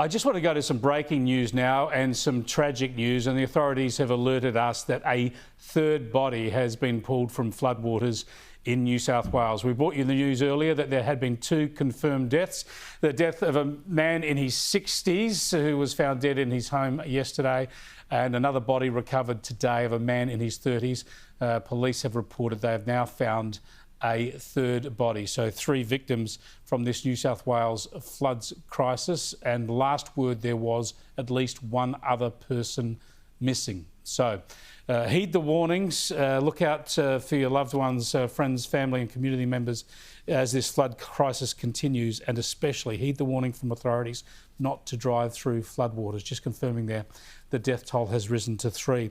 I just want to go to some breaking news now and some tragic news, and the authorities have alerted us that a third body has been pulled from floodwaters in New South Wales. We brought you the news earlier that there had been 2 confirmed deaths. The death of a man in his 60s who was found dead in his home yesterday, and another body recovered today of a man in his 30s. Police have reported they have now found a third body. So 3 victims from this New South Wales floods crisis, and last word there was at least 1 other person missing. So heed the warnings, look out for your loved ones, friends, family and community members as this flood crisis continues, and especially heed the warning from authorities not to drive through floodwaters. Just confirming there, the death toll has risen to 3.